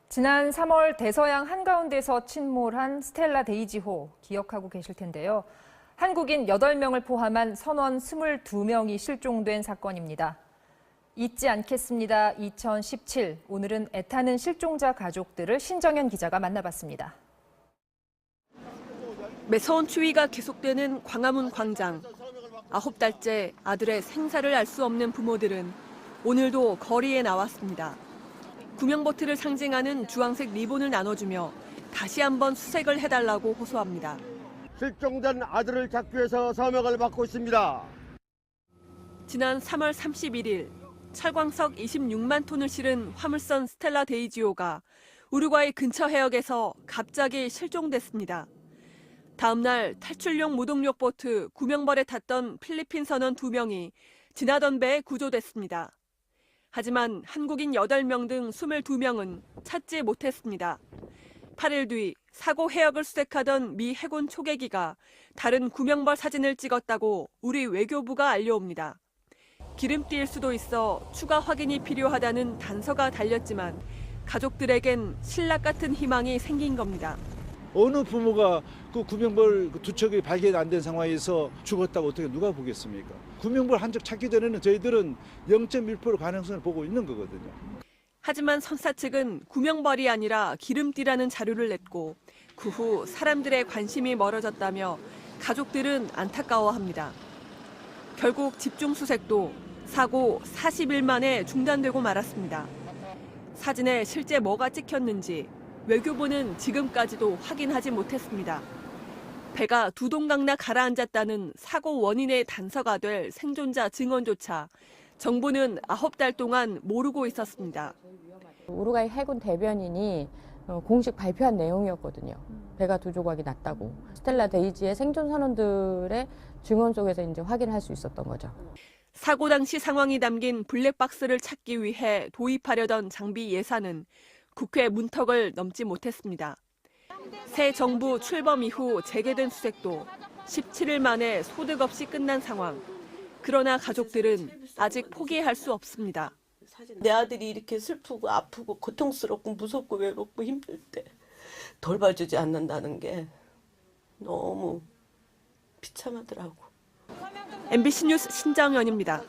지난 3월 대서양 한가운데서 침몰한 스텔라 데이지호 기억하고 계실 텐데요. 한국인 8명을 포함한 선원 22명이 실종된 사건입니다. 잊지 않겠습니다. 2017. 오늘은 애타는 실종자 가족들을 신정현 기자가 만나봤습니다. 매서운 추위가 계속되는 광화문 광장. 9달째 아들의 생사를 알 수 없는 부모들은 오늘도 거리에 나왔습니다. 구명보트를 상징하는 주황색 리본을 나눠주며 다시 한번 수색을 해달라고 호소합니다. 실종된 아들을 찾기 위해서 서명을 받고 있습니다. 지난 3월 31일 철광석 26만 톤을 실은 화물선 스텔라 데이지호가 우루과이 근처 해역에서 갑자기 실종됐습니다. 다음 날 탈출용 무동력 보트 구명벌에 탔던 필리핀 선원 2명이 지나던 배에 구조됐습니다. 하지만 한국인 8명 등 22명은 찾지 못했습니다. 8일 뒤 사고 해역을 수색하던 미 해군 초계기가 다른 구명벌 사진을 찍었다고 우리 외교부가 알려옵니다. 기름띠일 수도 있어 추가 확인이 필요하다는 단서가 달렸지만 가족들에겐 신락 같은 희망이 생긴 겁니다. 어느 부모가 그 구명벌 두 척이 발견 안 된 상황에서 죽었다고 어떻게 누가 보겠습니까? 구명벌 한 척 찾기 전에는 저희들은 0.1% 가능성을 보고 있는 거거든요. 하지만 선사 측은 구명벌이 아니라 기름띠라는 자료를 냈고 그 후 사람들의 관심이 멀어졌다며 가족들은 안타까워합니다. 결국 집중 수색도 사고 40일 만에 중단되고 말았습니다. 사진에 실제 뭐가 찍혔는지 외교부는 지금까지도 확인하지 못했습니다. 배가 두 동강나 가라앉았다는 사고 원인의 단서가 될 생존자 증언조차 정부는 9달 동안 모르고 있었습니다. 우루과이 해군 대변인이 공식 발표한 내용이었거든요. 배가 두 조각이 났다고. 스텔라 데이지의 생존 선원들의 증언 속에서 이제 확인할 수 있었던 거죠. 사고 당시 상황이 담긴 블랙박스를 찾기 위해 도입하려던 장비 예산은 국회 문턱을 넘지 못했습니다. 새 정부 출범 이후 재개된 수색도 17일 만에 소득 없이 끝난 상황. 그러나 가족들은 아직 포기할 수 없습니다. 내 아들이 이렇게 슬프고 아프고 고통스럽고 무섭고 외롭고 힘들 때 돌봐주지 않는다는 게 너무 비참하더라고. MBC 뉴스 신정연입니다.